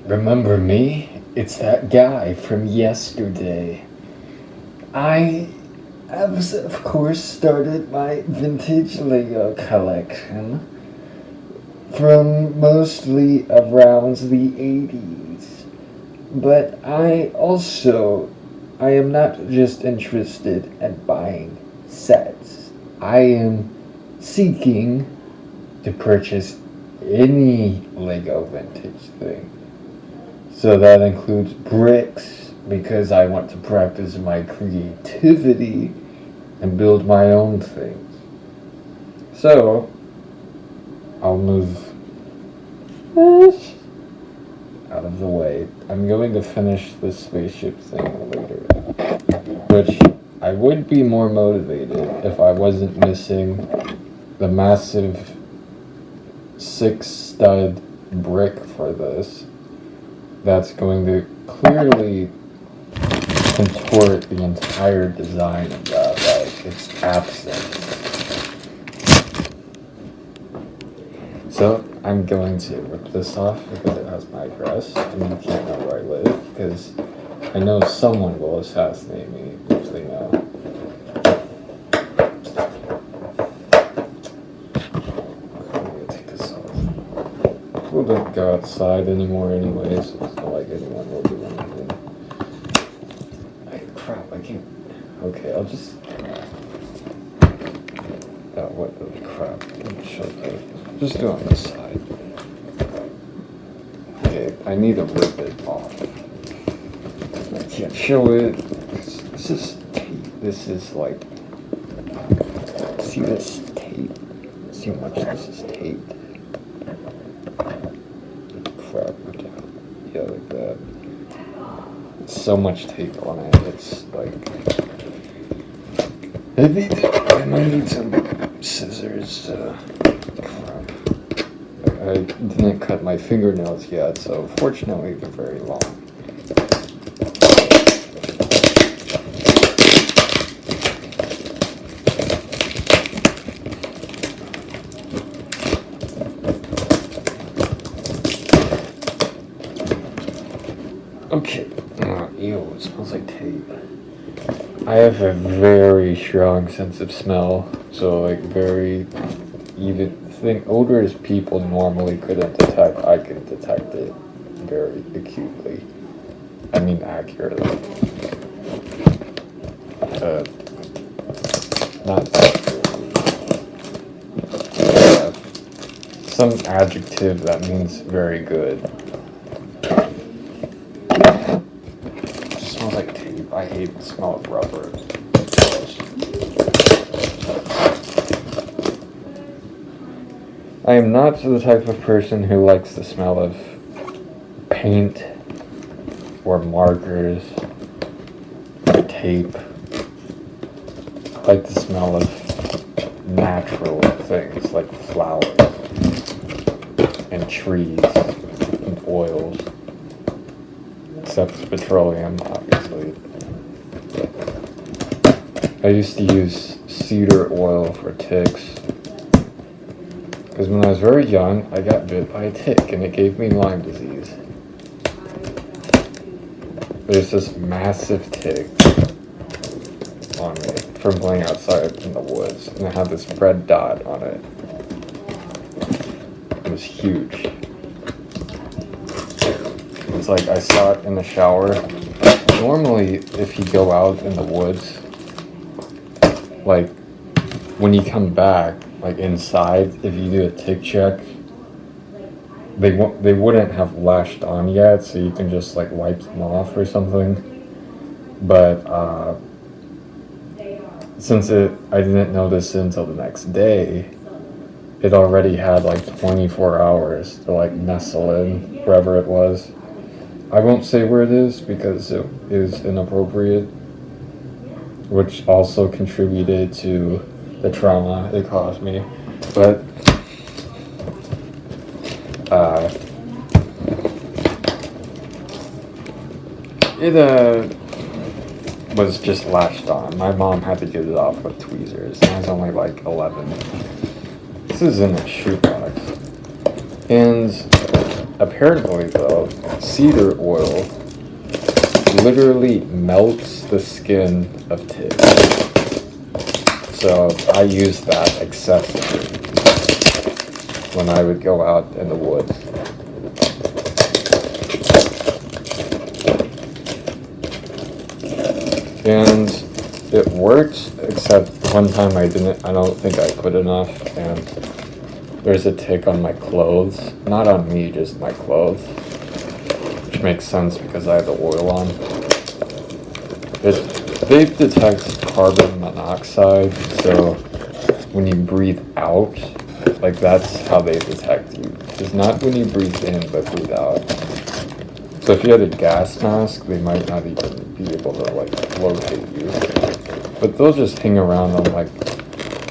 Remember me? It's that guy from yesterday. I have, of course, started my vintage Lego collection from mostly around the 80s. But I am not just interested in buying sets. I am seeking to purchase any Lego vintage thing. So that includes bricks, because I want to practice my creativity and build my own things. So, I'll move this out of the way. I'm going to finish this spaceship thing later, which I would be more motivated if I wasn't missing the massive 6-stud brick for this. That's going to clearly contort the entire design of that, like its absence. So I'm going to rip this off because it has my address, and you can't know where I live, because I know someone will assassinate me if they know. I'm gonna take this off. We'll don't go outside anymore anyways, so it's not like anyone will do anything. Crap, I can't. Okay, I'll just. Oh, what the crap? Shut up. Just do it on this side. Okay, I need to rip it off. I can't show it. This is tape. This is like. See this tape? See how much this is taped? Crap, okay. Yeah, like that. So much tape on it, it's like I might need some scissors. Crap. I didn't cut my fingernails yet, so fortunately they're very long. Okay. Ew, it smells like tape. I have a very strong sense of smell, so like very even thing odors people normally couldn't detect, I can detect it very acutely. I mean accurately. Not accurately. Some adjective that means very good. I hate the smell of rubber. I am not the type of person who likes the smell of paint or markers or tape. I like the smell of natural things like flowers and trees and oils, except petroleum, obviously. I used to use cedar oil for ticks, because when I was very young, I got bit by a tick and it gave me Lyme disease. There's this massive tick on me from playing outside in the woods, and it had this red dot on it. It was huge. It's like I saw it in the shower. Normally, if you go out in the woods, like when you come back, like inside, if you do a tick check, they wouldn't have lashed on yet, so you can just like wipe them off or something. But since I didn't notice it until the next day, it already had like 24 hours to like nestle in wherever it was. I won't say where it is because it is inappropriate, which also contributed to the trauma it caused me. But it was just latched on. My mom had to get it off with tweezers, and I was only like 11. This is in a shoebox, and apparently though, cedar oil literally melts the skin of ticks. So I use that excessively when I would go out in the woods. And it worked, except one time I don't think I put enough, and there's a tick on my clothes. Not on me, just my clothes. Which makes sense because I have the oil on. They detect carbon monoxide, so when you breathe out, like that's how they detect you. It's not when you breathe in, but breathe out. So if you had a gas mask, they might not even be able to like locate you. But they'll just hang around on like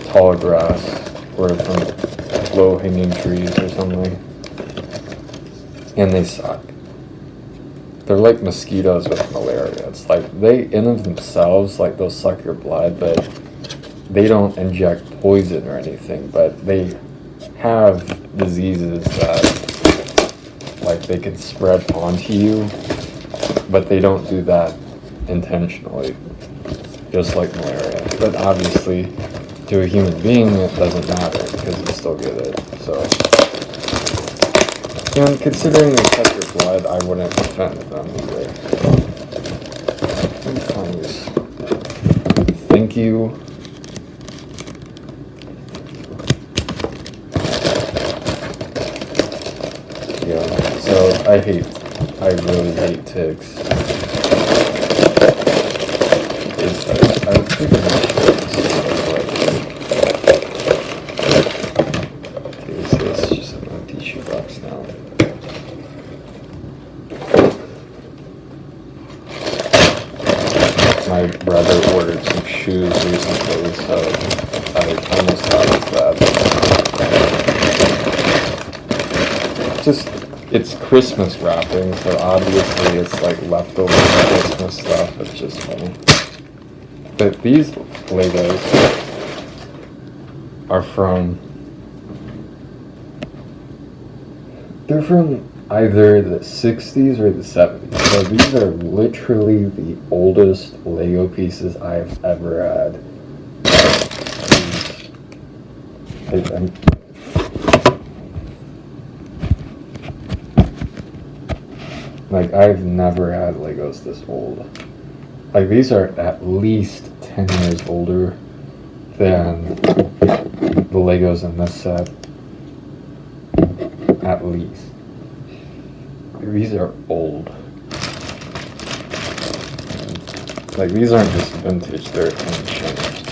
tall grass or from low-hanging trees or something. And they suck. They're like mosquitoes with malaria. It's like they, in of themselves, like they'll suck your blood, but they don't inject poison or anything. But they have diseases that like they can spread onto you, but they don't do that intentionally, just like malaria. But obviously, to a human being, it doesn't matter because you still get it. So, you know, considering they suck your blood, I wouldn't offend them either. Let me find this. Thank you. Yeah, so I really hate ticks. I would figure my it's just an empty shoebox now. My brother ordered some shoes recently, so I almost thought of that. Just, it's Christmas wrapping, so obviously it's like leftover Christmas stuff. It's just funny. But these Legos are they're from either the 60's or the 70's. So these are literally the oldest Lego pieces I've ever had. Like, I've never had Legos this old. Like, these are at least 10 years older than the Legos in this set. At least. These are old. Like, these aren't just vintage, they're unchanged.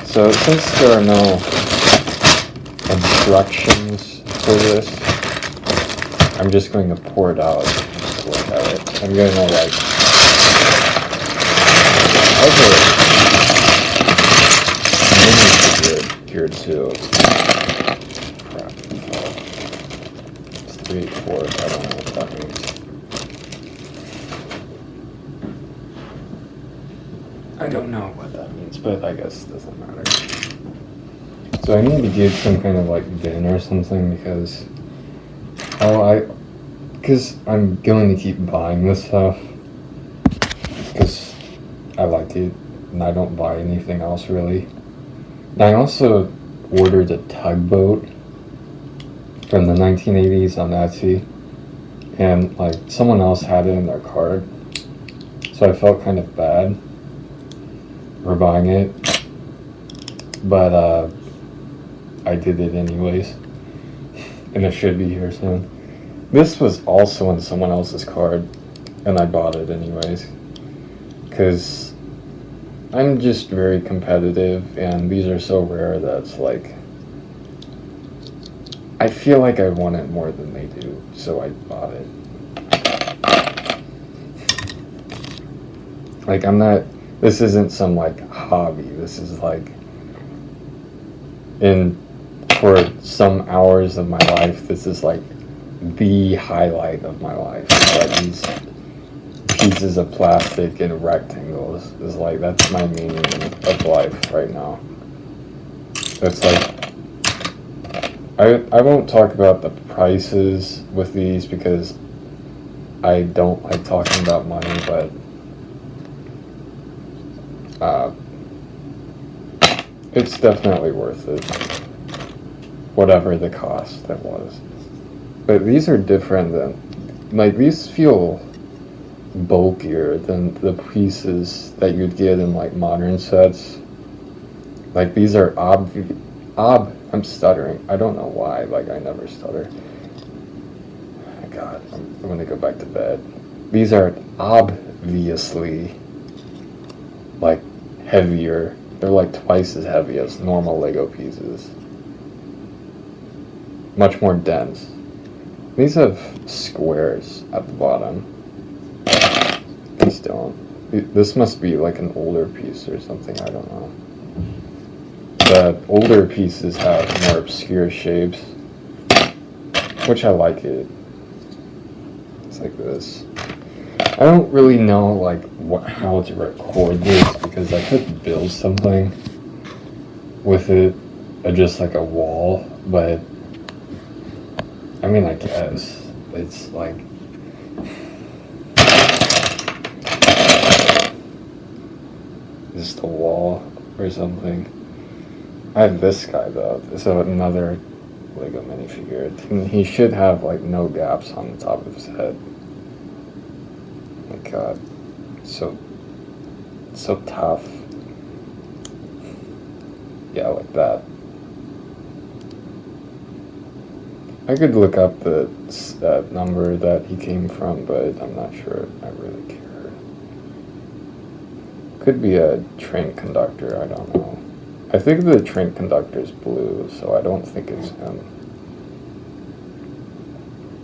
So, since there are no instructions for this, I'm just going to pour it out and just look at it. I'm going to, like, mini here too. Crap. It's 3/4. I don't know what that means. I don't know what that means, but I guess it doesn't matter. So I need to get some kind of like bin or something because I'm going to keep buying this stuff because I like it and I don't buy anything else really. And I also ordered a tugboat from the 1980's on Etsy, and like someone else had it in their cart, so I felt kind of bad for buying it, but I did it anyways, and it should be here soon. This was also in someone else's card, and I bought it anyways, because I'm just very competitive, and these are so rare that it's like, I feel like I want it more than they do, so I bought it. Like, this isn't some like hobby, this is like, for some hours of my life, this is like the highlight of my life. Like these pieces of plastic and rectangles is like, that's my meaning of life right now. It's like, I won't talk about the prices with these because I don't like talking about money, but it's definitely worth it, whatever the cost that was. But these are different than, like, these feel bulkier than the pieces that you'd get in like modern sets. Like these are I'm stuttering. I don't know why, like I never stutter. Oh my God, I'm gonna go back to bed. These are obviously like heavier. They're like twice as heavy as normal Lego pieces. Much more dense. These have squares at the bottom. These don't. This must be like an older piece or something, I don't know. The older pieces have more obscure shapes, which I like it. It's like this. I don't really know like how to record this because I could build something with it, just like a wall, but I mean, I guess it's like just a wall or something. I have this guy though, so another Lego minifigure. He should have like no gaps on the top of his head. Oh my God, so tough. Yeah, like that. I could look up the number that he came from, but I'm not sure I really care. Could be a train conductor, I don't know. I think the train conductor is blue, so I don't think it's him.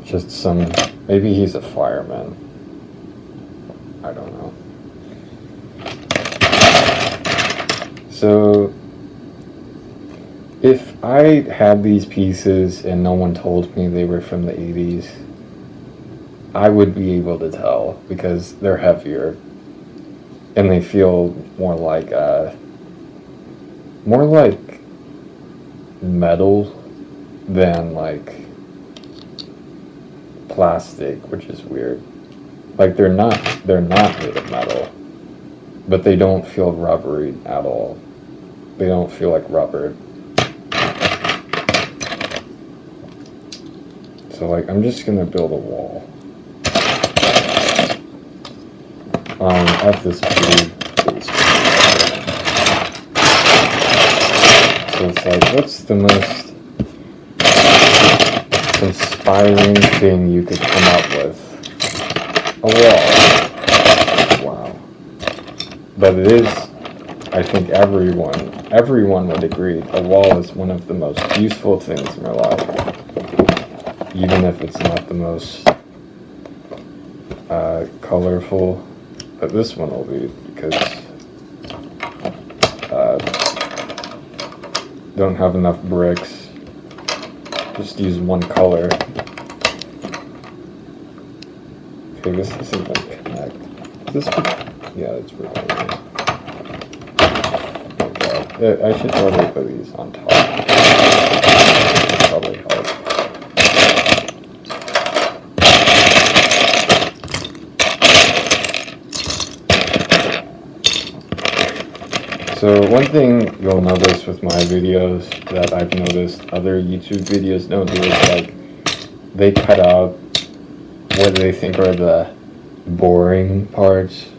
Just some, maybe he's a fireman. I don't know. So, if I had these pieces and no one told me they were from the 80s, I would be able to tell because they're heavier and they feel more like metal than like plastic, which is weird. Like they're not made of metal, but they don't feel rubbery at all. They don't feel like rubber. So like I'm just gonna build a wall. Of this blue base. So it's like, what's the most inspiring thing you could come up with? A wall. Wow. But it is, I think everyone would agree, a wall is one of the most useful things in your life. Even if it's not the most colorful. But this one will be because don't have enough bricks. Just use one color. Okay, this isn't going to connect. This could, yeah, it's recording. Okay. I should probably put these on top. Probably help. So one thing you'll notice with my videos that I've noticed other YouTube videos don't do is like they cut out what they think are the boring parts.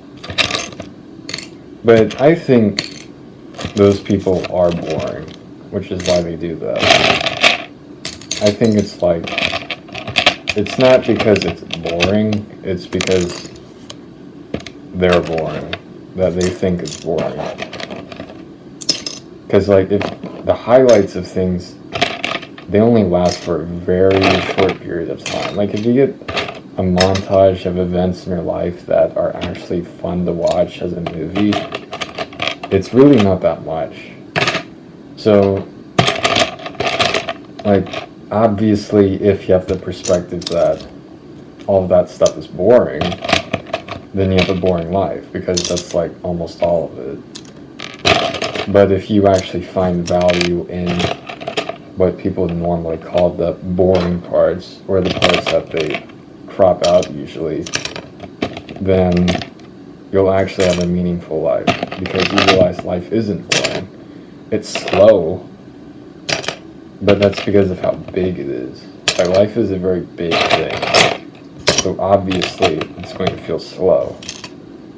But I think those people are boring, which is why they do that. I think it's like, it's not because it's boring, it's because they're boring, that they think it's boring. Because like if the highlights of things, they only last for a very short period of time. Like if you get a montage of events in your life that are actually fun to watch as a movie, it's really not that much. So like obviously if you have the perspective that all of that stuff is boring, then you have a boring life because that's like almost all of it. But if you actually find value in what people normally call the boring parts, or the parts that they crop out usually, then you'll actually have a meaningful life, because you realize life isn't boring. It's slow, but that's because of how big it is. Like, life is a very big thing, so obviously it's going to feel slow.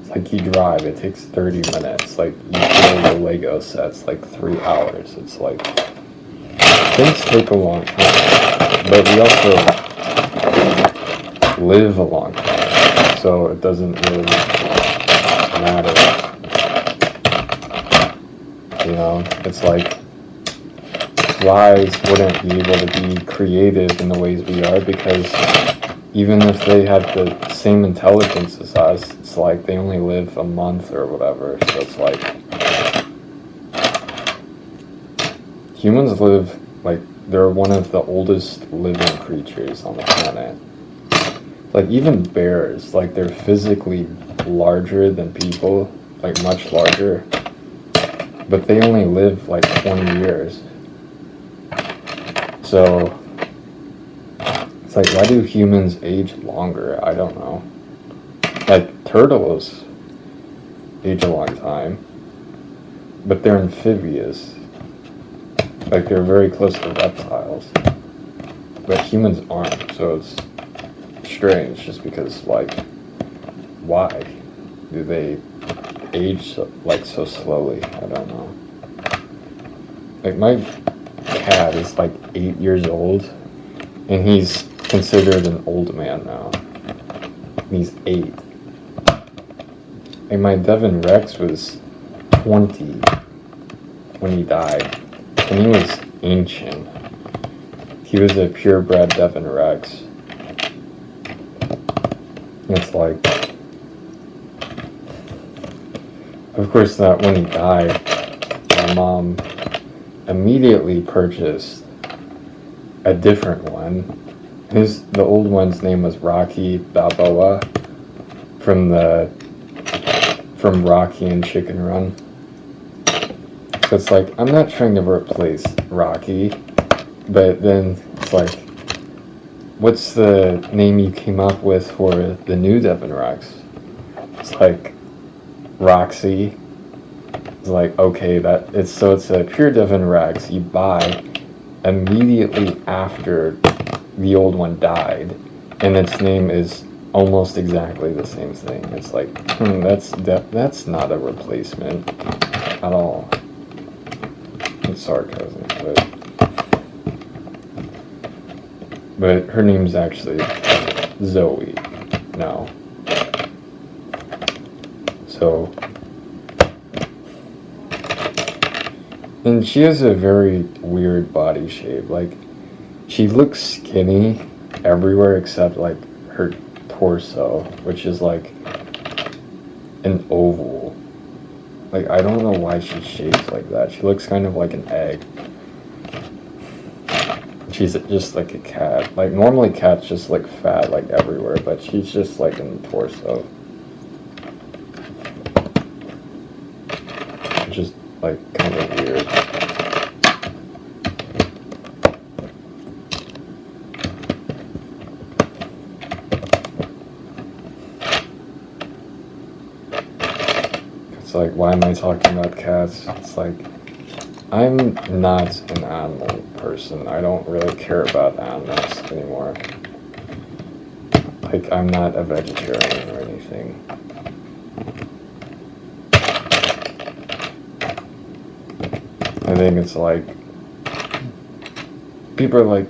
It's like you drive, it takes 30 minutes. Like, you build a Lego sets like 3 hours. It's like, things take a long time, but we also live a long time, so it doesn't really matter. You know, it's like flies wouldn't be able to be creative in the ways we are, because even if they had the same intelligence as us, it's like they only live a month or whatever. So it's like humans live, like, they're one of the oldest living creatures on the planet. Like, even bears, like, they're physically larger than people, like much larger, but they only live like 20 years. So it's like, why do humans age longer? I don't know. Like, turtles age a long time, but they're amphibious. Like, they're very close to reptiles, but humans aren't. So it's strange, just because, like, why do they age so, like, so slowly? I don't know. Like, my cat is like 8 years old, and he's considered an old man now. And he's 8. And my Devon Rex was 20 when he died, and he was ancient. He was a purebred Devon Rex. It's like, of course, that when he died, my mom immediately purchased a different one. The old one's name was Rocky Balboa, from Rocky and Chicken Run. So it's like, I'm not trying to replace Rocky, but then it's like, what's the name you came up with for the new Devon Rex? It's like Roxy. It's like, okay, it's a pure Devon Rex you buy immediately after the old one died, and its name is almost exactly the same thing. It's like, that's not a replacement at all. It's sarcasm, but her name's actually Zoe now. So, and she has a very weird body shape. Like, she looks skinny everywhere except like her torso, which is like an oval. Like, I don't know why she's shaped like that. She looks kind of like an egg. She's just like a cat. Like, normally cats just look fat like everywhere, but she's just like in the torso. Which is like kind of weird. It's like, why am I talking about cats? It's like, I'm not an animal person. I don't really care about animals anymore. Like, I'm not a vegetarian or anything. I think it's like, people are like,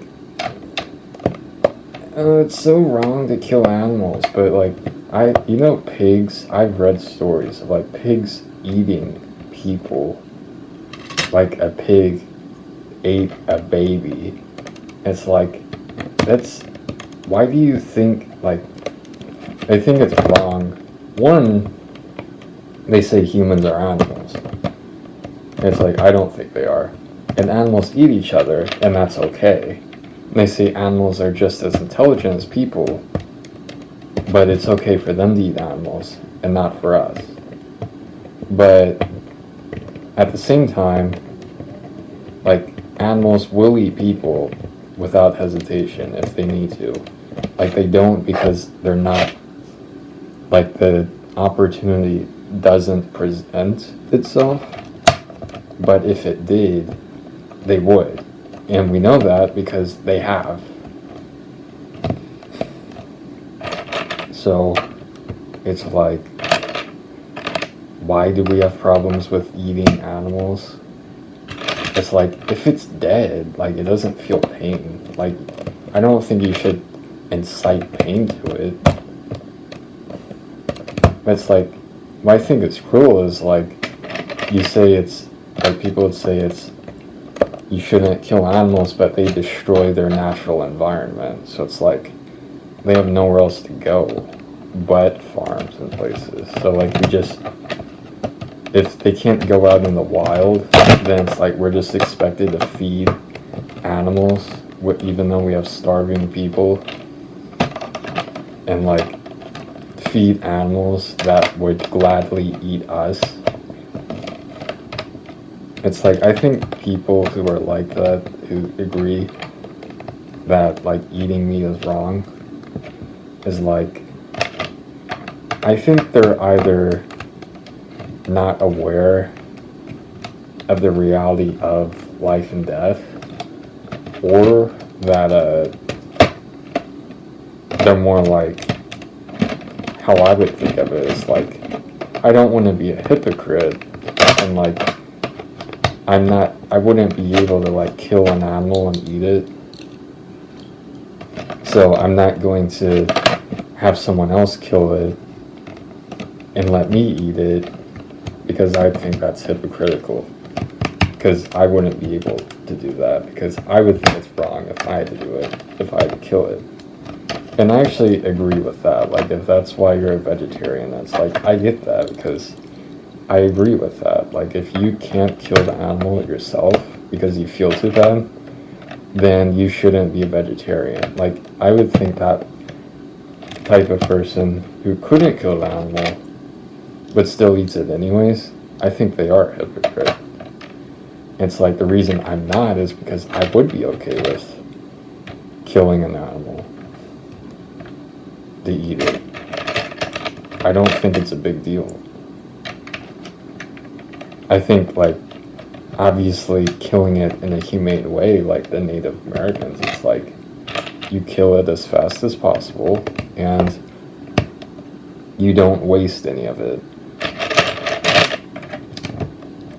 oh, it's so wrong to kill animals, but like, pigs, I've read stories of like pigs eating people. Like, a pig ate a baby. It's like, why do you think, like, I think it's wrong. One, they say humans are animals. It's like, I don't think they are. And animals eat each other, and that's okay. And they say animals are just as intelligent as people, but it's okay for them to eat animals, and not for us. But at the same time, like, animals will eat people without hesitation if they need to. Like, they don't because they're not, like, the opportunity doesn't present itself, but if it did, they would. And we know that because they have. So it's like, why do we have problems with eating animals? It's like, if it's dead, like, it doesn't feel pain. Like, I don't think you should incite pain to it. But it's like, what I think is cruel is, like, you say it's, like, people would say it's, you shouldn't kill animals, but they destroy their natural environment. So it's like, they have nowhere else to go but farms and places. So, like, we just, if they can't go out in the wild, then it's like we're just expected to feed animals, even though we have starving people, and, like, feed animals that would gladly eat us. It's like, I think people who are like that, who agree that, like, eating meat is wrong, is like, I think they're either not aware of the reality of life and death, or that they're more like, how I would think of it is like, I don't want to be a hypocrite, and, like, I wouldn't be able to, like, kill an animal and eat it, so I'm not going to have someone else kill it and let me eat it, because I think that's hypocritical, because I wouldn't be able to do that, because I would think it's wrong if I had to do it, if I had to kill it. And I actually agree with that. Like, if that's why you're a vegetarian, that's like, I get that, because I agree with that. Like, if you can't kill the animal yourself because you feel too bad, then you shouldn't be a vegetarian. Like, I would think that type of person who couldn't kill the animal but still eats it anyways, I think they are a hypocrite. It's like, the reason I'm not is because I would be okay with killing an animal to eat it. I don't think it's a big deal. I think, like, obviously killing it in a humane way, like the Native Americans, it's like, you kill it as fast as possible and you don't waste any of it.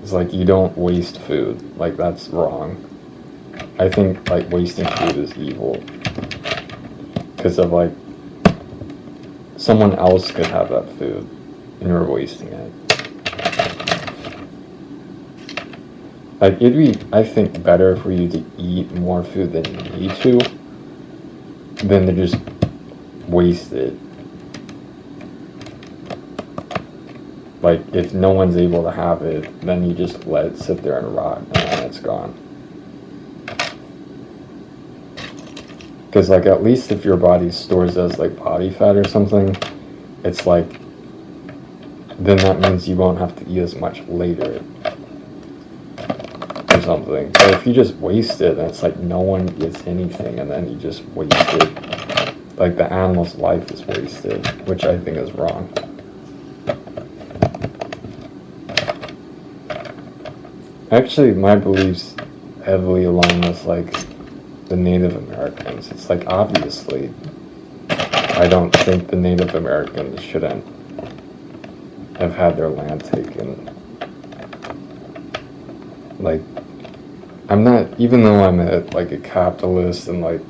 It's like, you don't waste food. Like, that's wrong. I think, like, wasting food is evil, because of, like, someone else could have that food and you're wasting it. Like, it'd be, I think, better for you to eat more food than you need to than to just waste it. Like, if no one's able to have it, then you just let it sit there and rot, and then it's gone. Because, like, at least if your body stores as, like, body fat or something, it's like, then that means you won't have to eat as much later or something. But if you just waste it, and it's like no one gets anything, and then you just waste it, like, the animal's life is wasted, which I think is wrong. Actually, my beliefs heavily along with, like, the Native Americans. It's like, obviously, I don't think the Native Americans shouldn't have had their land taken. Like, I'm not, even though I'm like a capitalist and, like,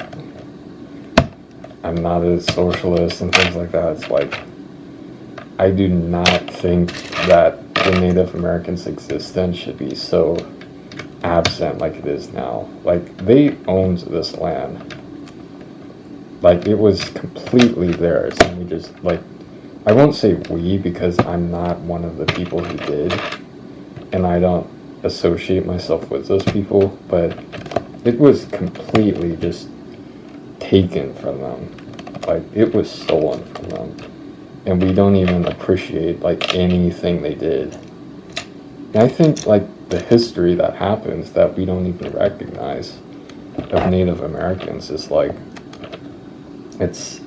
I'm not a socialist and things like that, it's like, I do not think that the Native Americans' existence should be so absent like it is now. Like, they owned this land. Like, it was completely theirs, and we just, like, I won't say we, because I'm not one of the people who did, and I don't associate myself with those people, but it was completely just taken from them. Like, it was stolen from them, and we don't even appreciate, like, anything they did. And I think, like, the history that happens that we don't even recognize of Native Americans is like, it's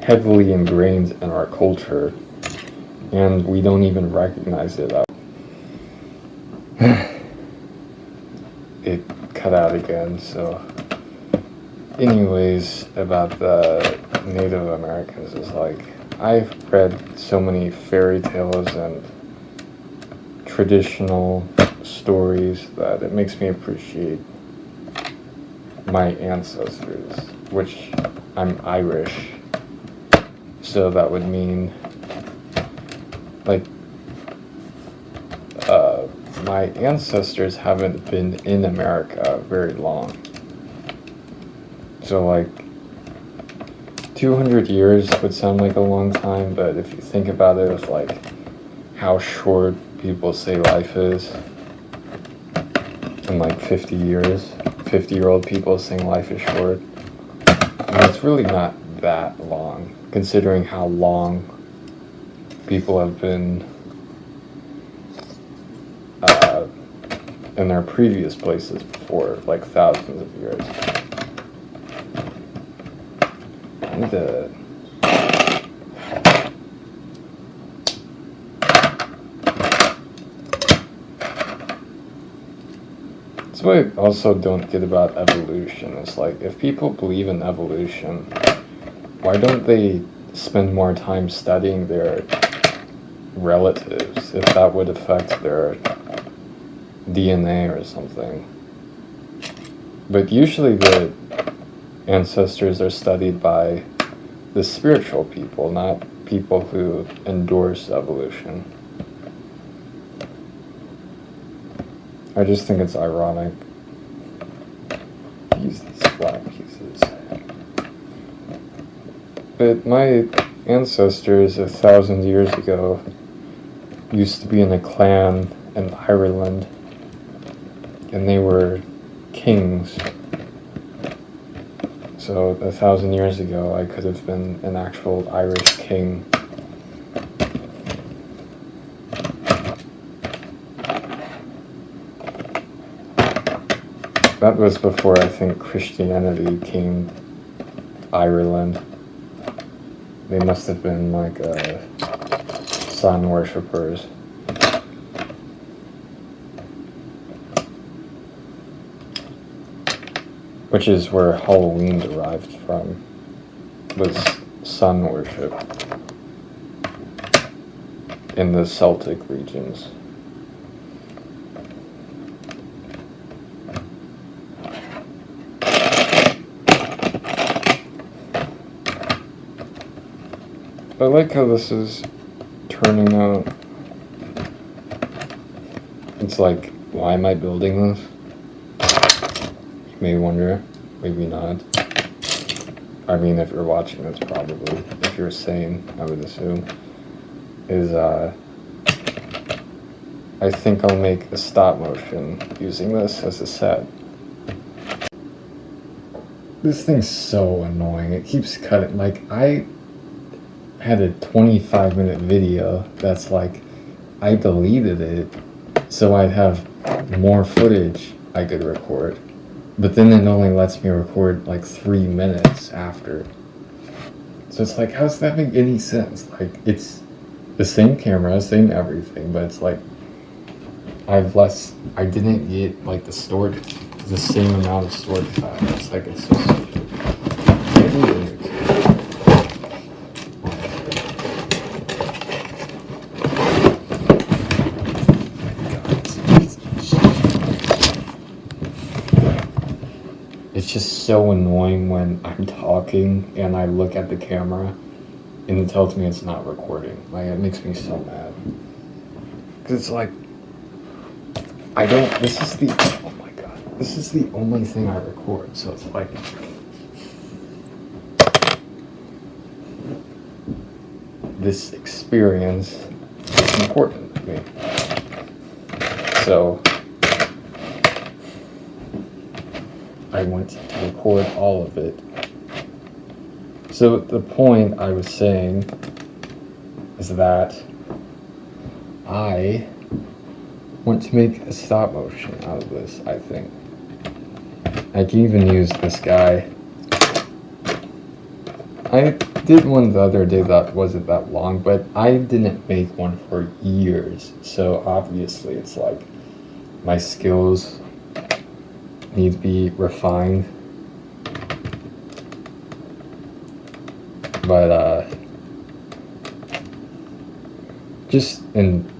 heavily ingrained in our culture, and we don't even recognize it. It cut out again, so anyways, about the Native Americans is like, I've read so many fairy tales and traditional stories that it makes me appreciate my ancestors, which I'm Irish, so that would mean like my ancestors haven't been in America very long. So like 200 years would sound like a long time, but if you think about it, it's like how short people say life is. In like 50 years, 50-year-old people saying life is short. And it's really not that long, considering how long people have been in their previous places before, like thousands of years. I need to... That's what I also don't get about evolution. It's like, if people believe in evolution, why don't they spend more time studying their relatives, if that would affect their DNA or something? But usually the ancestors are studied by the spiritual people, not people who endorse evolution. I just think it's ironic. Use these flat pieces. But my ancestors 1,000 years ago used to be in a clan in Ireland, and they were kings. So 1,000 years ago, I could have been an actual Irish king. That was before, I think, Christianity came to Ireland. They must have been like sun worshippers. Which is where Halloween derived from, was sun worship in the Celtic regions. I like how this is turning out. It's like, why am I building this? You may wonder, maybe not. I mean, if you're watching this, probably. If you're sane, I would assume. I think I'll make a stop motion using this as a set. This thing's so annoying. It keeps cutting. Like, I had a 25-minute video that's like, I deleted it so I'd have more footage I could record. But then it only lets me record like 3 minutes after. So it's like, how does that make any sense? Like, it's the same camera, same everything, but it's like, I didn't get like the same amount of storage time. It's like, it's so stupid. It's just so annoying when I'm talking and I look at the camera and it tells me it's not recording. Like, it makes me so mad. Because it's like, oh my god, this is the only thing I record. So it's like, this experience is important to me. So I went to record all of it. So the point I was saying is that I want to make a stop motion out of this, I think. I can even use this guy. I did one the other day that wasn't that long, but I didn't make one for years, so obviously it's like my skills need to be refined. But just in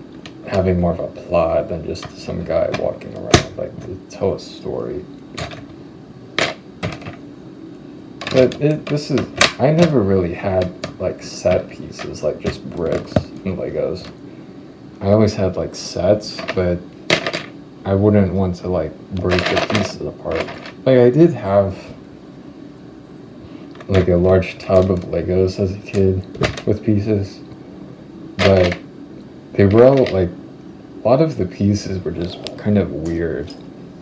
having more of a plot than just some guy walking around, like to tell a story. But I never really had like set pieces, like just bricks and Legos. I always had like sets, but I wouldn't want to like break the pieces apart. Like I did have like a large tub of Legos as a kid with pieces, but they were all like, a lot of the pieces were just kind of weird.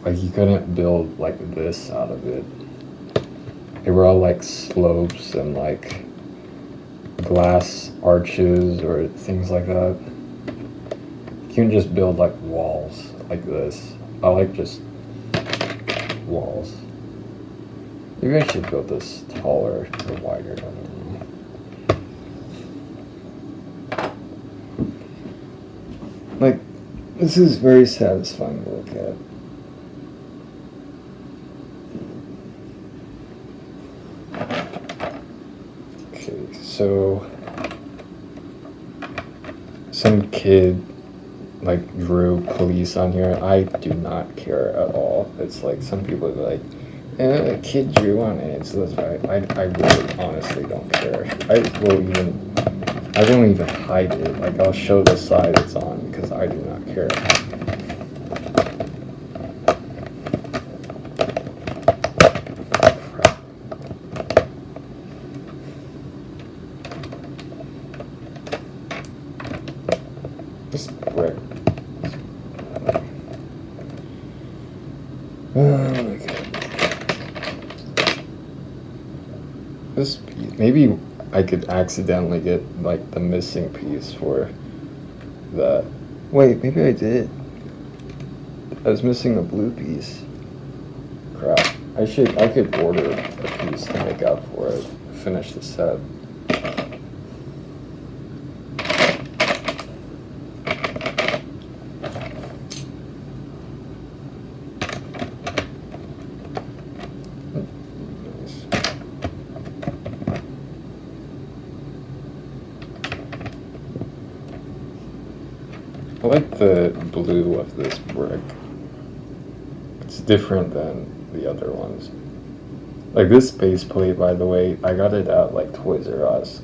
Like you couldn't build like this out of it. They were all like slopes and like glass arches or things like that. You can just build like walls like this. I like just walls. Maybe I should build this taller or wider, I don't know. Like, this is very satisfying to look at. Okay, so some kid like drew police on here. I do not care at all. It's like some people are like, a kid drew on it, so that's right. I really honestly don't care. I won't even hide it. Like I'll show the side it's on because I do not care. This brick. Oh my god. This piece, maybe I could accidentally get like the missing piece for the. Wait, maybe I did. I was missing a blue piece. Crap. I could order a piece to make up for it. Finish the set. I like the blue of this brick. It's different than the other ones. Like this base plate, by the way, I got it at like Toys R Us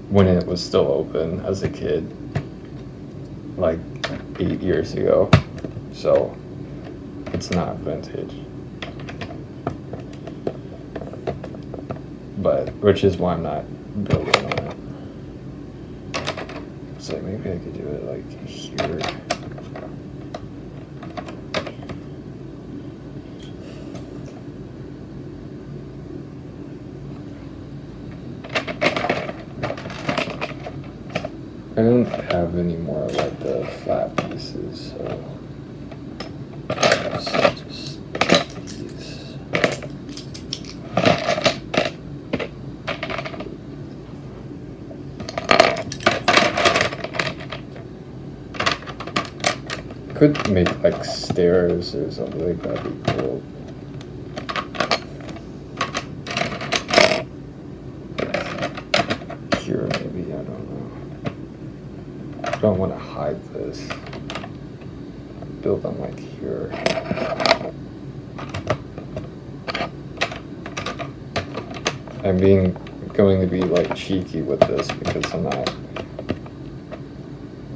when it was still open as a kid, like 8 years ago. So it's not vintage. But, which is why I'm not building on it. So maybe I could do it like here. I don't have any more like the flat pieces, so just these. Could make like stairs or something, that'd be cool. Here maybe, I don't know. I don't want to hide this. Build them like here. I'm going to be like cheeky with this because I'm not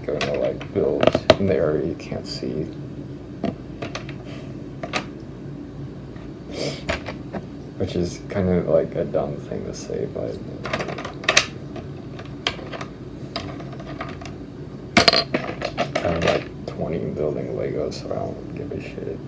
going to like build in the area you can't see. Which is kind of like a dumb thing to say, but I'm like 20 building Legos, so I don't give a shit.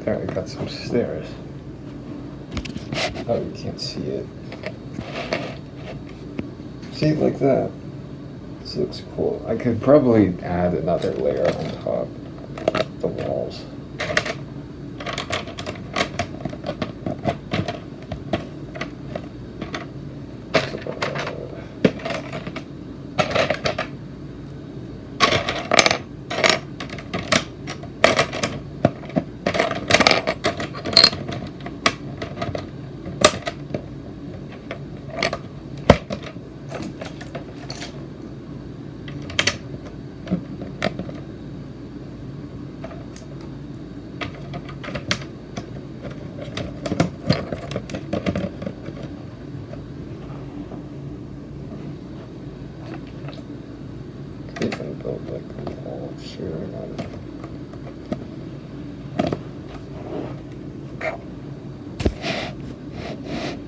There, I got some stairs. Oh, you can't see it. See, like that. This looks cool. I could probably add another layer on top of the walls. Even build like a wall of shearing on it.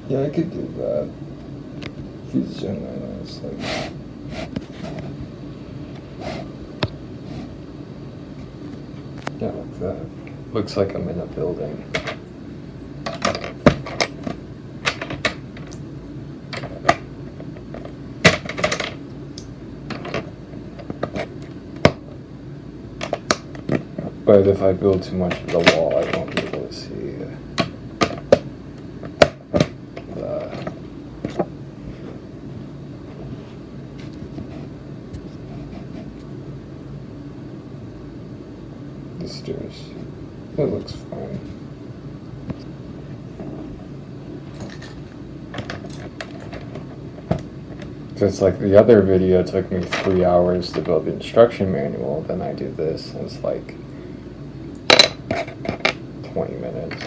Yeah, I could do that. If you zoom in, it's like. Yeah, like that. Looks like I'm in a building. But if I build too much of the wall, I won't be able to see the stairs. It looks fine. Just like the other video took me 3 hours to build the instruction manual, then I do this, and it's like 20 minutes.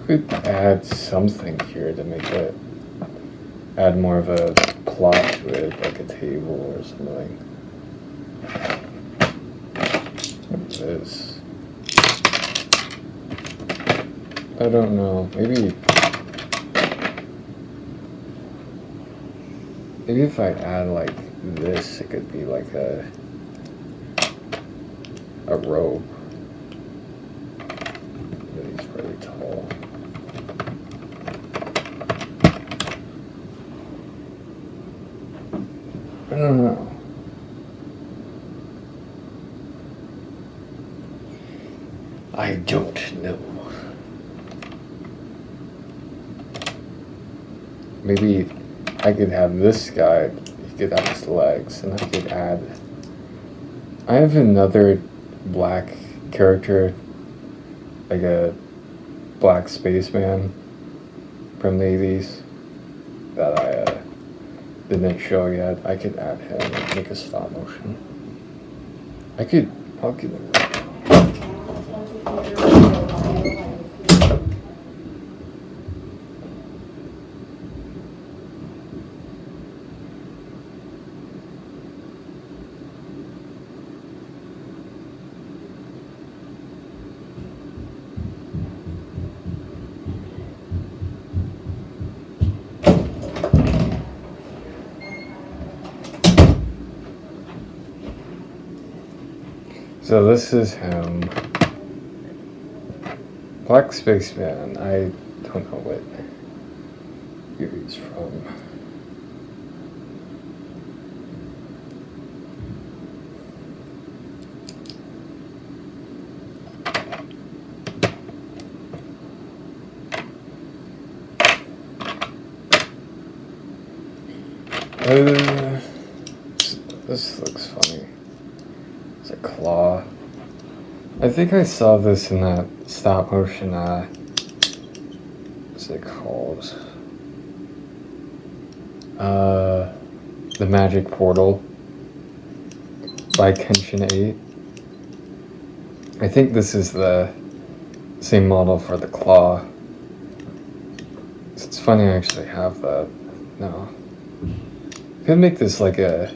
Could add something here to make it add more of a plot to it, like a table or something. What is this? I don't know. Maybe if I add like this, it could be like a rope. He's really tall. I don't know. I don't know. Maybe I could have this guy, he could have his legs, and I could add... I have another black character, like a black spaceman from the 80s that I didn't show yet. I could add him and make a stop motion. I'll give him that. So this is him. Black Spaceman. I don't know what year he's from. This looks funny. It's a claw. I think I saw this in that stop motion, what's it called? The Magic Portal by Kenshin 8. I think this is the same model for the claw. It's funny I actually have that. No. Could make this like a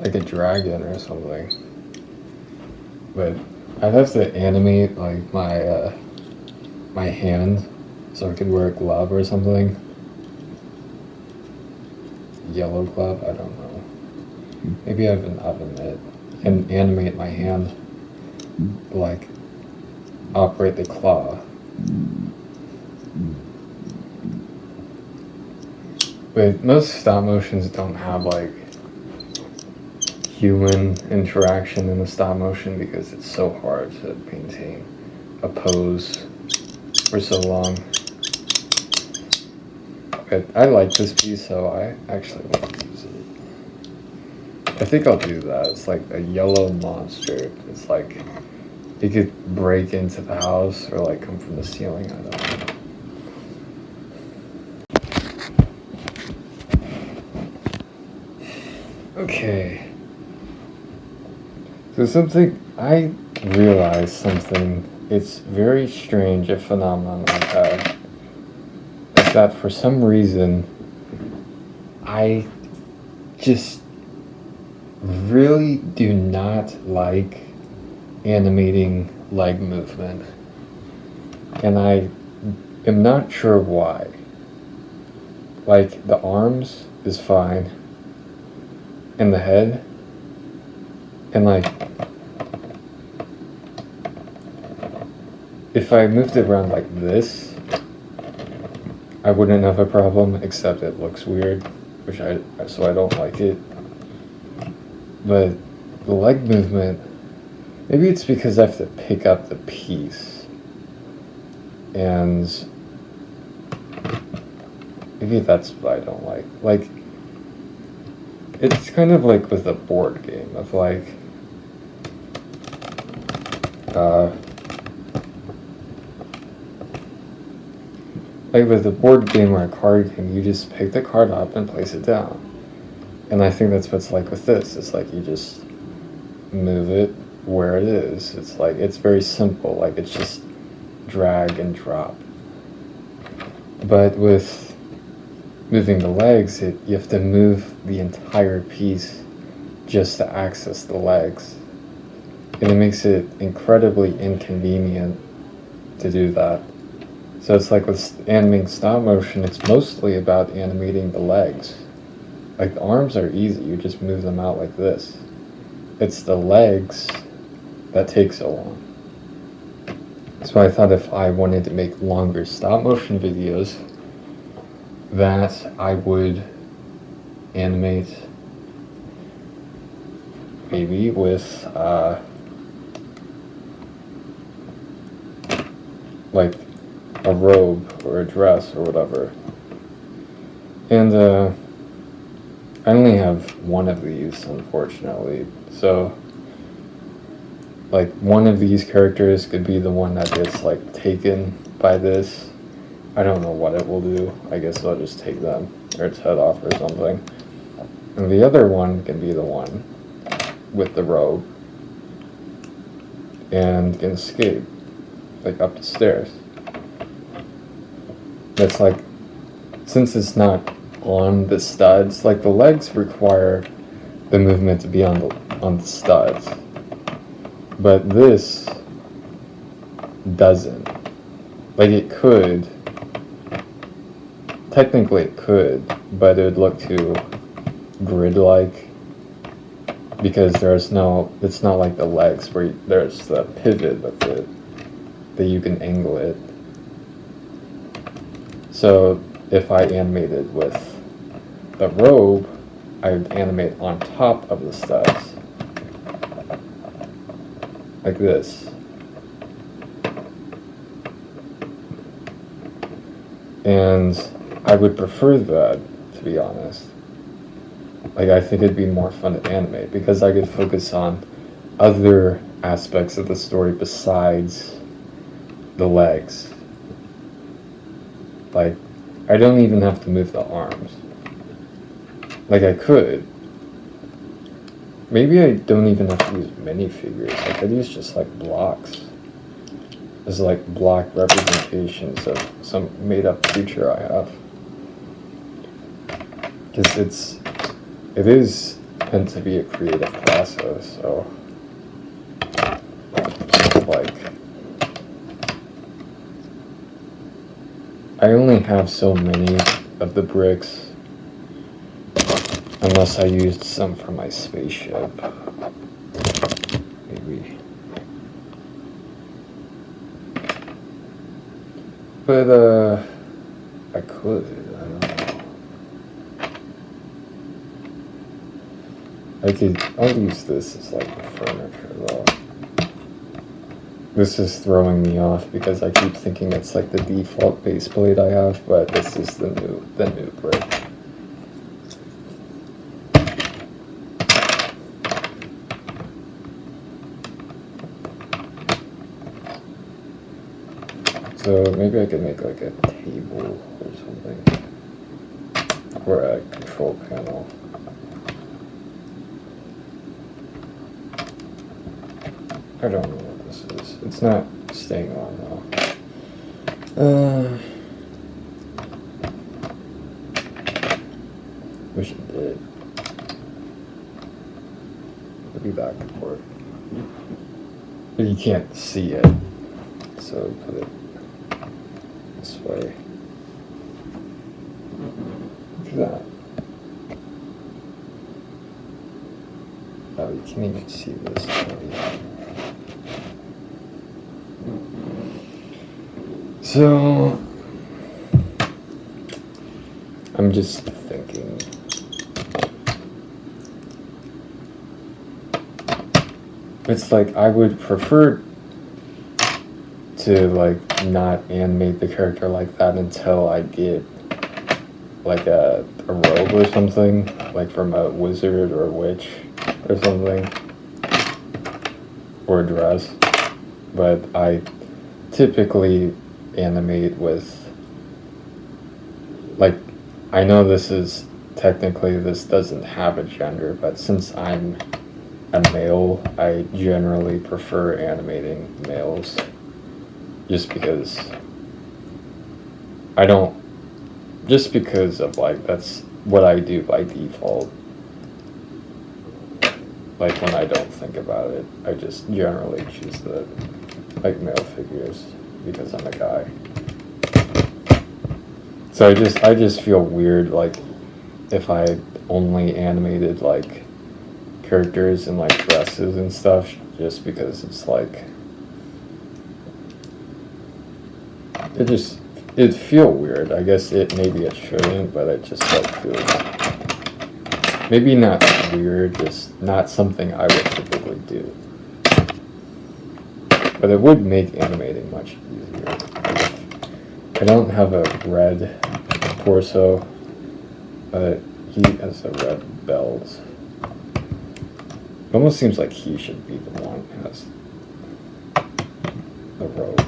dragon or something. But I'd have to animate like my hand so I could wear a glove or something. Yellow glove, I don't know. Maybe I have an oven mitt and animate my hand, like operate the claw. But most stop motions don't have like human interaction in the stop motion because it's so hard to maintain a pose for so long. But I like this piece, so I actually want to use it. I think I'll do that. It's like a yellow monster. It's like it could break into the house or like come from the ceiling. I don't know. Okay. So I realized something. It's very strange, a phenomenon I've had. Is that for some reason, I just really do not like animating leg movement. And I am not sure why. Like, the arms is fine. And the head. And like, if I moved it around like this, I wouldn't have a problem, except it looks weird, so I don't like it. But the leg movement, maybe it's because I have to pick up the piece, and maybe that's what I don't like. Like, it's kind of like with a board game of like, with a board game or a card game, you just pick the card up and place it down. And I think that's what it's like with this. It's like you just move it where it is. It's like, it's very simple. Like, it's just drag and drop. But with moving the legs, you have to move the entire piece just to access the legs. And it makes it incredibly inconvenient to do that. So it's like with animating stop motion, it's mostly about animating the legs. Like, the arms are easy, you just move them out like this. It's the legs that take so long. So I thought if I wanted to make longer stop motion videos, that I would animate maybe with like a robe or a dress or whatever. And I only have one of these, unfortunately. So like, one of these characters could be the one that gets like taken by this. I don't know what it will do. I guess I'll just take them or its head off or something. And the other one can be the one with the robe and can escape, like up the stairs. That's like, since it's not on the studs, like the legs require the movement to be on the studs, but this doesn't. Like, it could, technically it could, but it would look too grid-like. because it's not like the legs where there's the pivot with it, that you can angle it. So if I animated with the robe, I would animate on top of the studs, like this. And I would prefer that, to be honest. Like, I think it'd be more fun to animate because I could focus on other aspects of the story besides the legs. Like, I don't even have to move the arms. Like, I could. Maybe I don't even have to use minifigures. I could use just like blocks. As like block representations of some made up creature I have. Because it is meant to be a creative process, so like I only have so many of the bricks unless I used some for my spaceship. Maybe. But I could, I don't know. I'll use this as like the furniture though. This is throwing me off because I keep thinking it's like the default base plate I have, but this is the new brick. So maybe I could make like a table or something, or a control panel. I don't know what this is. It's not staying on though. Wish it did. It'll be back and forth. But you can't see it, so put it this way. Look at that. Oh, you can't even see this. So, I'm just thinking. It's like I would prefer to like not animate the character like that until I get like a robe or something, like from a wizard or a witch or something, or a dress. But I typically animate with, like, I know this doesn't have a gender, but since I'm a male, I generally prefer animating males, just because of like, that's what I do by default. Like when I don't think about it, I just generally choose the like male figures because I'm a guy. So I just feel weird like if I only animated like characters in like dresses and stuff, just because it's like it'd feel weird. I guess maybe it shouldn't, but it just like feels maybe not weird, just not something I would typically do. But it would make animating much easier. I don't have a red torso, but he has a red belt. It almost seems like he should be the one who has the robe.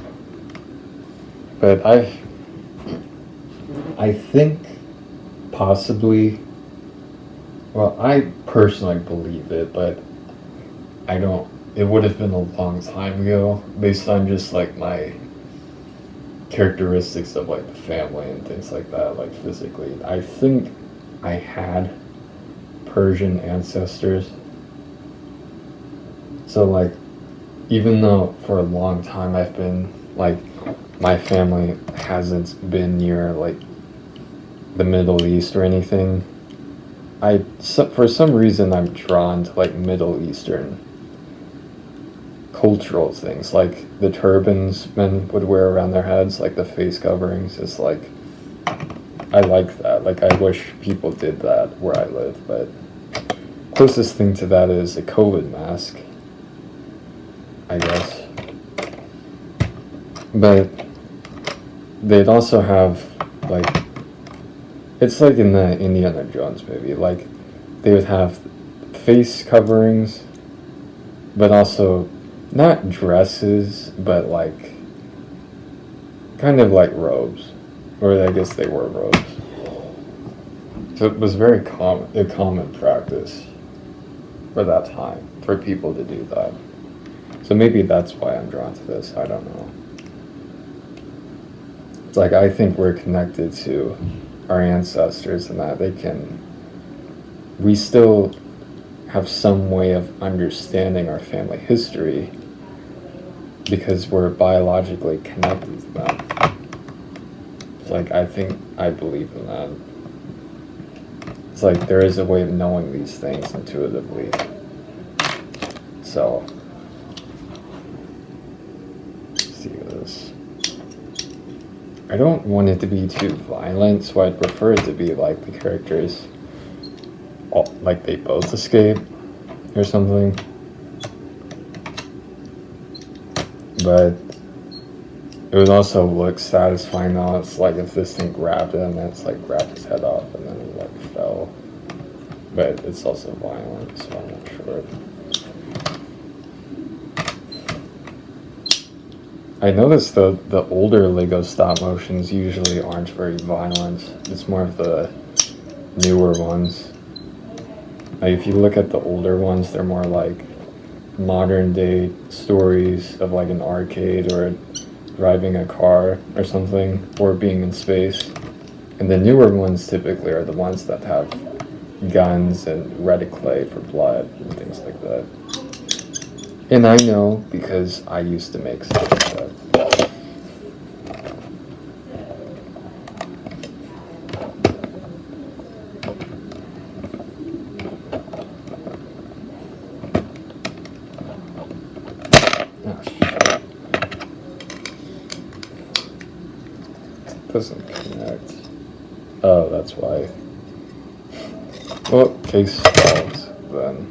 But I think possibly, well, I personally believe it, but it would have been a long time ago based on just like my characteristics of like the family and things like that, like physically. I think I had Persian ancestors. So like, even though for a long time I've been like, my family hasn't been near like the Middle East or anything, for some reason I'm drawn to like Middle Eastern cultural things, like the turbans men would wear around their heads, like the face coverings. It's like I like that. Like I wish people did that where I live, but closest thing to that is a COVID mask, I guess. But they'd also have like it's like in the Indiana Jones movie, like they would have face coverings, but also not dresses, but like kind of like robes, or I guess they were robes. So it was very a common practice for that time for people to do that. So maybe that's why I'm drawn to this. I don't know. It's like I think we're connected to our ancestors and that we still have some way of understanding our family history because we're biologically connected to them. It's like I believe in that. It's like there is a way of knowing these things intuitively. So, let's see this. I don't want it to be too violent, so I'd prefer it to be like the characters, like they both escape or something. But it would also look satisfying though. It's like if this thing grabbed him, and it's like grabbed his head off and then he like fell. But it's also violent, so I'm not sure. I noticed the older Lego stop motions usually aren't very violent. It's more of the newer ones. Like if you look at the older ones, they're more like modern day stories of like an arcade or driving a car or something, or being in space. And the newer ones typically are the ones that have guns and red clay for blood and things like that. And I know because I used to make stuff like that. Oh, shit. It doesn't connect. Oh, that's why. Well, case solved then.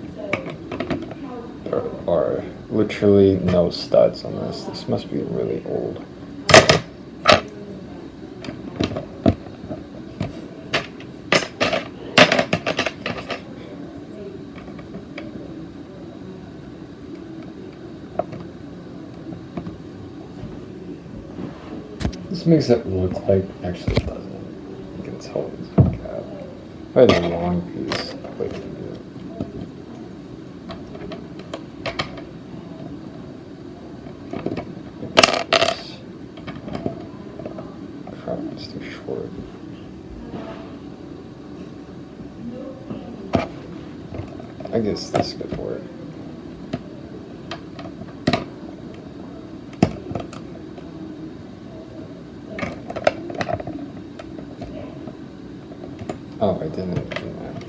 There are literally no studs on this. This must be really old. This makes it look like, actually it doesn't. You can tell it's a cat. I had a long piece. Wait a minute. Crap, it's too short. I guess this could work. Oh, I didn't do that.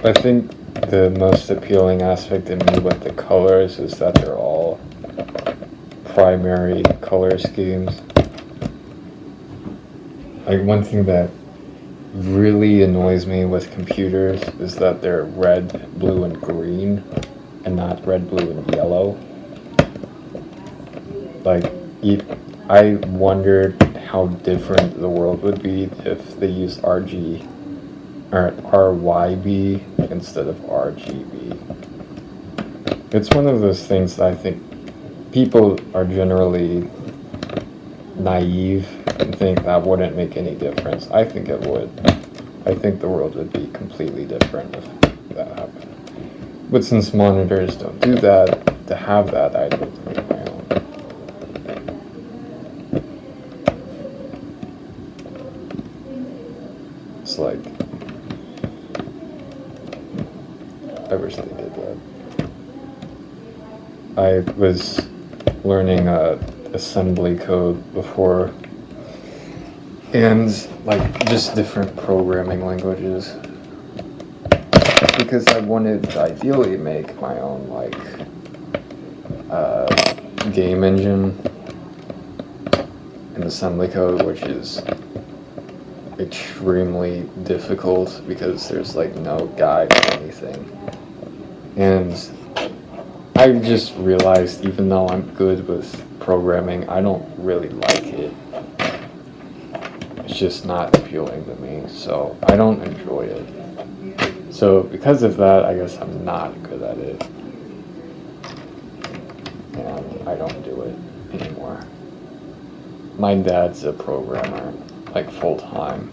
I think the most appealing aspect to me with the colors is that they're all primary color schemes. Like one thing that really annoys me with computers is that they're red, blue, and green, and not red, blue, and yellow. Like, I wondered how different the world would be if they used RG or RYB instead of RGB. It's one of those things that I think people are generally naive and think that wouldn't make any difference. I think it would. I think the world would be completely different if that happened. But since monitors don't do that, to have that, I don't make my own. It's like, I wish they did that. I was learning assembly code before, and like just different programming languages, because I wanted to ideally make my own like game engine in assembly code, which is extremely difficult because there's like no guide or anything. And I just realized, even though I'm good with programming, I don't really like it. It's just not appealing to me, so I don't enjoy it. So because of that, I guess I'm not good at it. And I don't do it anymore. My dad's a programmer, like full time.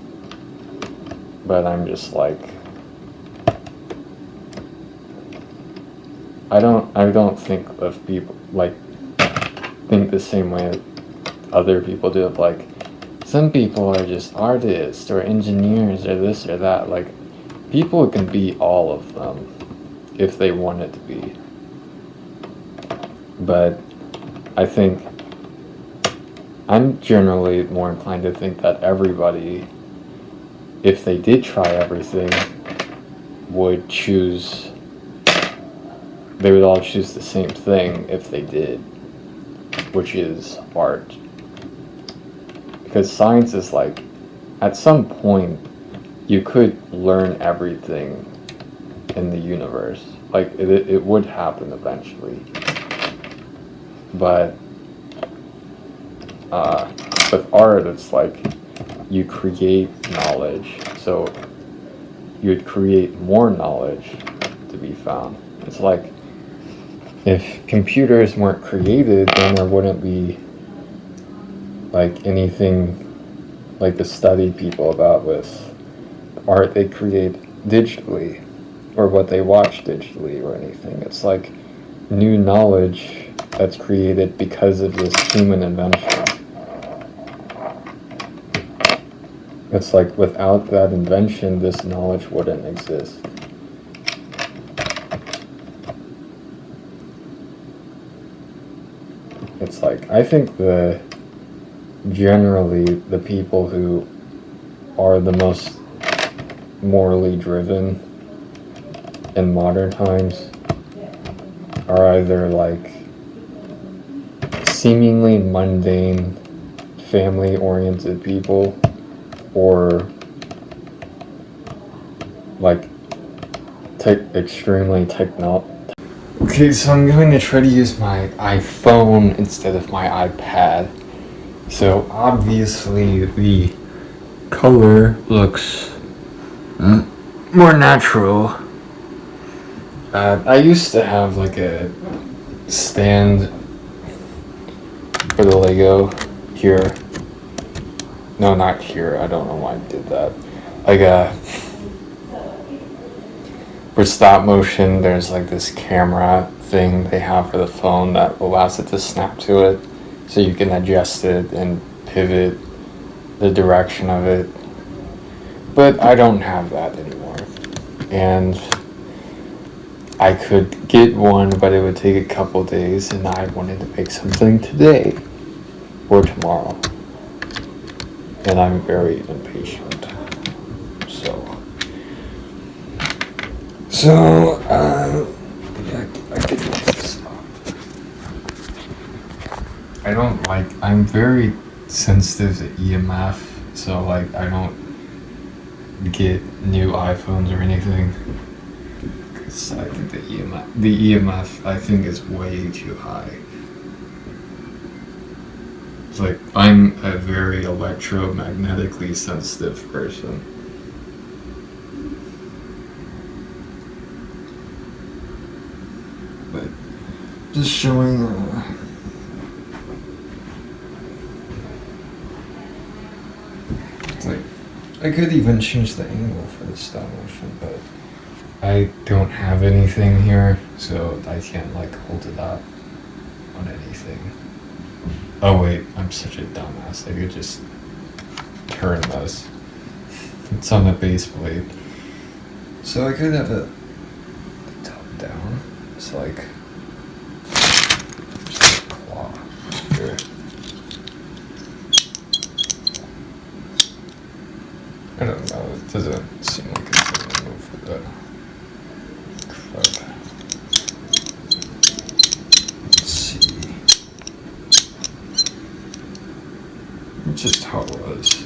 But I'm just like, I don't think of people, like, think the same way other people do. Like, some people are just artists or engineers or this or that. Like, people can be all of them if they wanted to be. But I think I'm generally more inclined to think that everybody, if they did try everything, would choose, they would all choose the same thing if they did, which is art. Because science is like, at some point, you could learn everything in the universe. Like, it would happen eventually. But with art, it's like you create knowledge, so you would create more knowledge to be found. It's like, if computers weren't created, then there wouldn't be like anything like to study people about with art they create digitally, or what they watch digitally, or anything. It's like new knowledge that's created because of this human invention. It's like, without that invention, this knowledge wouldn't exist. It's like, I think generally the people who are the most morally driven in modern times are either like seemingly mundane, family-oriented people, or like extremely Okay, so I'm going to try to use my iPhone instead of my iPad. So obviously the color looks more natural. I used to have like a stand for the Lego here. No, not here. I don't know why I did that. Like for stop motion, there's like this camera thing they have for the phone that allows it to snap to it, so you can adjust it and pivot the direction of it. But I don't have that anymore, and I could get one, but it would take a couple days, and I wanted to make something today or tomorrow, and I'm very impatient. So, I could look this up. I don't like, I'm very sensitive to EMF, so like I don't get new iPhones or anything, because I think the EMF I think is way too high. It's like I'm a very electromagnetically sensitive person. But just showing it's like I could even change the angle for the stop motion, but I don't have anything here, so I can't like hold it up on anything. Oh wait, I'm such a dumbass. I could just turn this. It's on a base plate. So I could have it top down. It's like just a claw here. I don't know, it doesn't seem like it's gonna move for that. Crap. Let's see. Just how it was.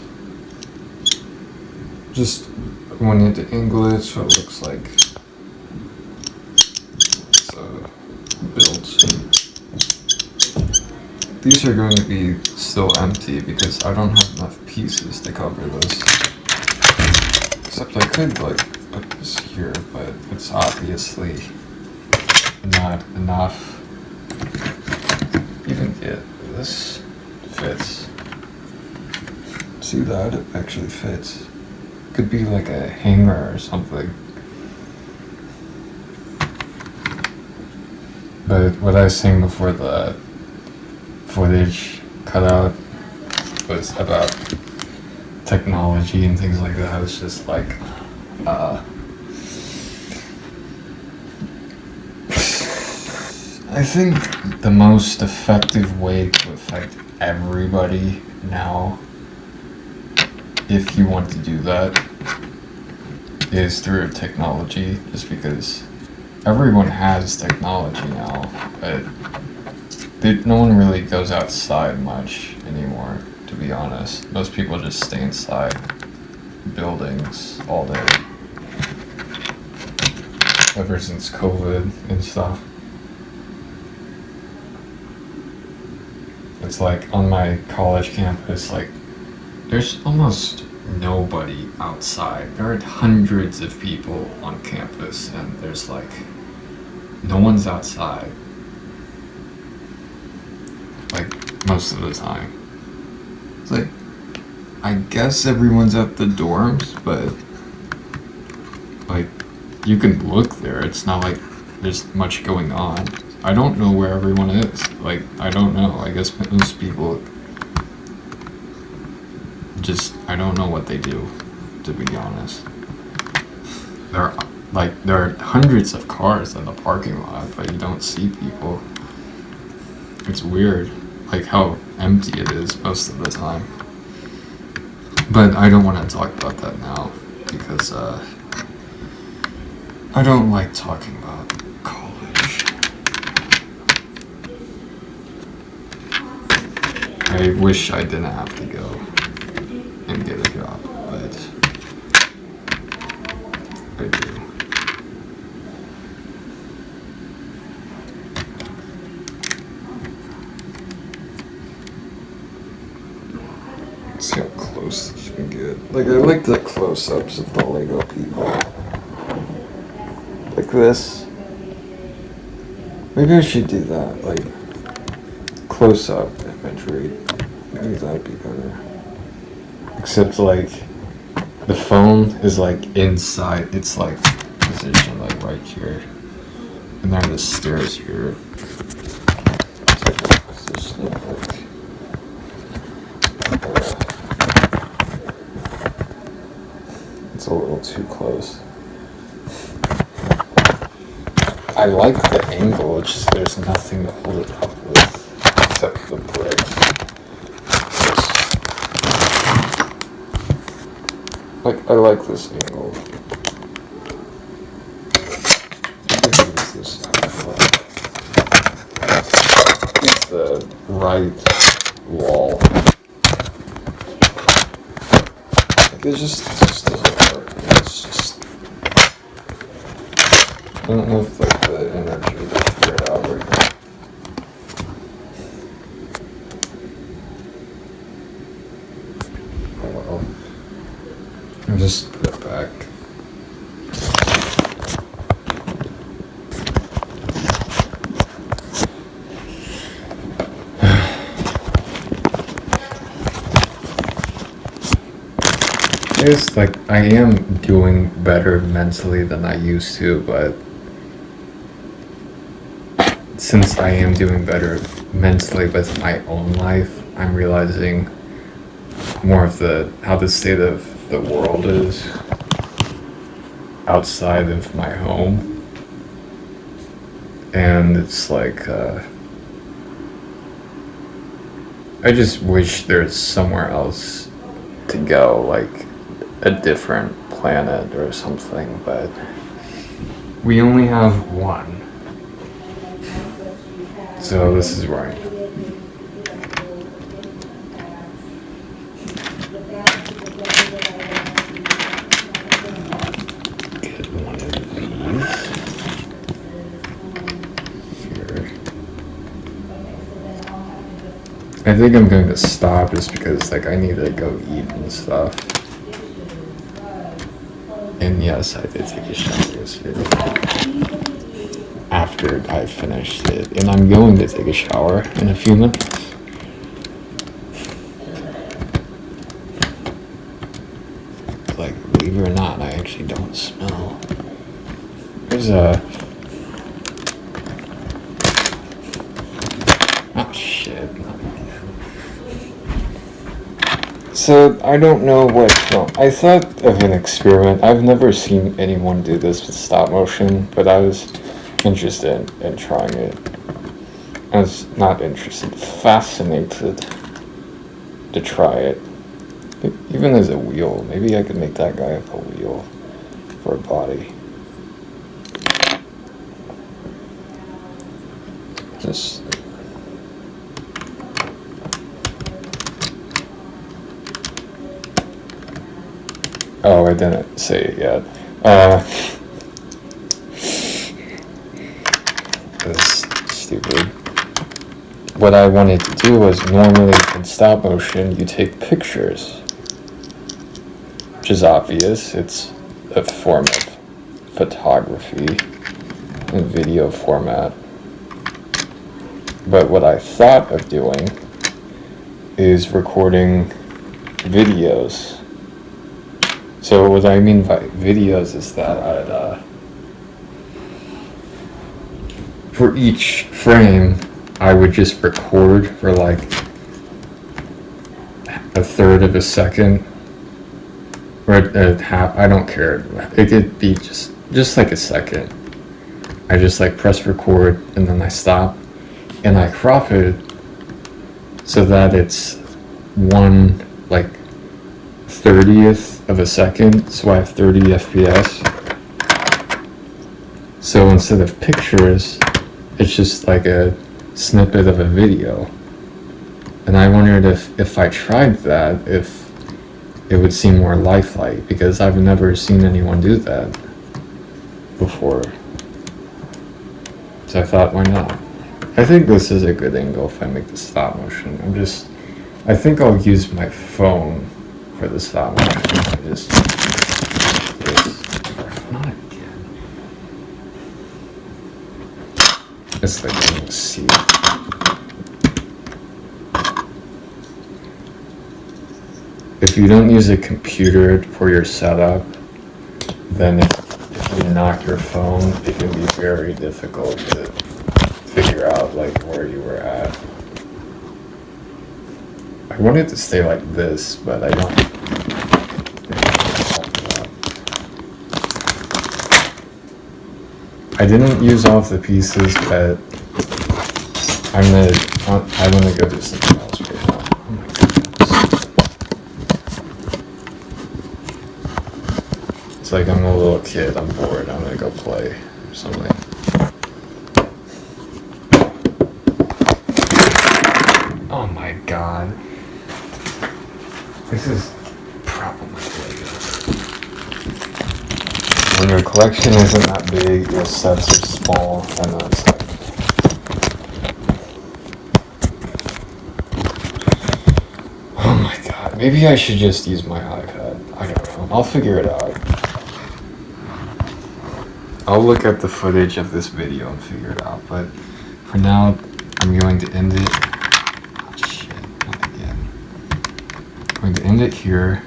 Just wanted to angle it so it looks like it's built. These are going to be still empty because I don't have enough pieces to cover this. Except I could like put this here, but it's obviously not enough. Even get this fits. See that? It actually fits. Could be like a hanger or something. But what I was saying before the footage cutout was about technology and things like that. It's just like, I think the most effective way to affect everybody now, if you want to do that, is through technology, just because everyone has technology now, but no one really goes outside much anymore, to be honest. Most people just stay inside buildings all day, ever since COVID and stuff. It's like on my college campus, like there's almost nobody outside. There are hundreds of people on campus and there's like no one's outside, like most of the time. It's like, I guess everyone's at the dorms, but like you can look there. It's not like there's much going on. I don't know where everyone is. Like, I don't know. I guess most people just, I don't know what they do, to be honest. There are hundreds of cars in the parking lot, but you don't see people. It's weird, like how empty it is most of the time. But I don't want to talk about that now, because I don't like talking about college. I wish I didn't have to go and get a job, but I do. Let's see how close this can get. Like, I like the close-ups of the Lego people. Like this. Maybe I should do that, like close-up imagery. Maybe that'd be better. Except like the phone is like inside, it's like positioned like right here. And then the stairs here. Position it like it's a little too close. I like the angle, it's just there's nothing to hold it up with except the bricks. Like, I like this angle. It's the right wall. Like, it just doesn't work. It's just, I don't know if like the energy to figure it out right now. just go back. It's like I am doing better mentally than I used to, but since I am doing better mentally with my own life, I'm realizing more of how the state of the world is outside of my home. And it's like I just wish there's somewhere else to go, like a different planet or something, but we only have one. So this is right. Get one of these here. I think I'm going to stop just because like I need to go eat and stuff. And yes, I did take a shower yesterday after I finished it, and I'm going to take a shower in a few minutes. Like, believe it or not, I actually don't smell. There's oh shit. So, I don't know what film. I thought of an experiment. I've never seen anyone do this with stop motion, but I was interested in trying it. I was not interested, fascinated to try it. Even as a wheel. Maybe I could make that guy have a wheel for a body. Just... Oh, I didn't say it yet. That's stupid. What I wanted to do was normally in stop motion, you take pictures. Which is obvious. It's a form of photography in video format. But what I thought of doing is recording videos. So what I mean by videos is that I'd, for each frame, I would just record for like a third of a second, or a half, I don't care. It could be just like a second. I just like press record and then I stop and I crop it so that it's 1/30th of a second, so I have 30 FPS. So instead of pictures, it's just like a snippet of a video. And I wondered if I tried that, if it would seem more lifelike, because I've never seen anyone do that before. So I thought, why not? I think this is a good angle if I make the stop motion. I think I'll use my phone for the stop motion. Not again. It's like, let's see. If you don't use a computer for your setup, then if you knock your phone, it can be very difficult to figure out like where you were at. I wanted to stay like this, but I don't. I didn't use all of the pieces, but I'm gonna go do something else right now. Oh my goodness. It's like I'm a little kid, I'm bored, I'm gonna go play or something. Oh my god. This is problematic. When your collection isn't that big, your sets are small, and then it's like... Oh my god, maybe I should just use my iPad. I don't know. I'll figure it out. I'll look at the footage of this video and figure it out, but for now, I'm going to end it. Oh, shit, not again. I'm going to end it here,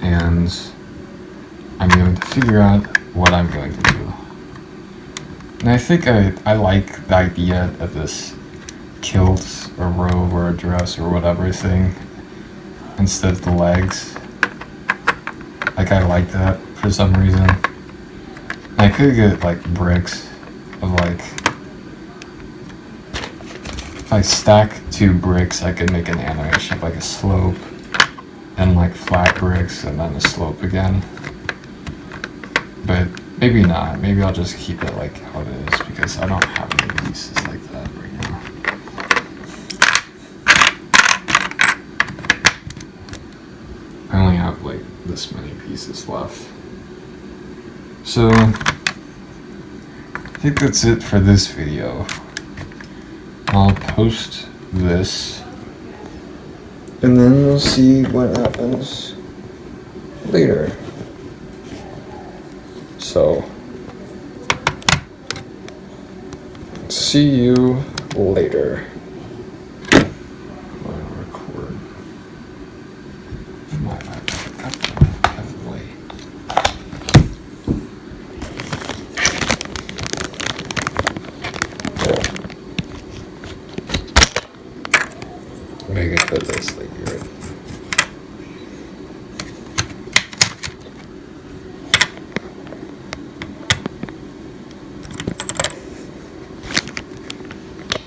and I'm going to figure out what I'm going to do. And I think I like the idea of this kilt or robe or a dress or whatever thing instead of the legs. Like, I like that for some reason. I could get like bricks of like, if I stack 2 bricks, I could make an animation of like a slope and like flat bricks and then a slope again. But maybe not. Maybe I'll just keep it like how it is because I don't have any pieces like that right now. I only have like this many pieces left. So I think that's it for this video. I'll post this and then we'll see what happens later. So see you later. Record my iPad heavily. Make it put this like here.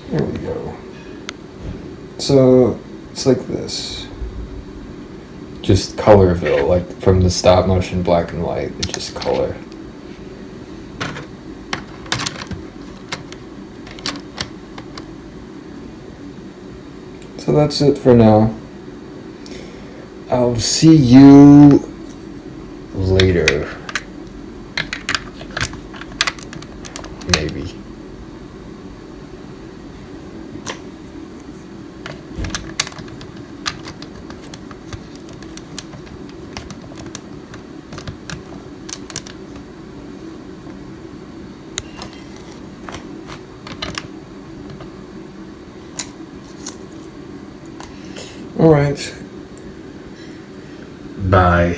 There we go. So it's like this. Just colorville, like from the stop motion black and white, it's just color. So that's it for now. I'll see you later. Maybe. All right. Bye.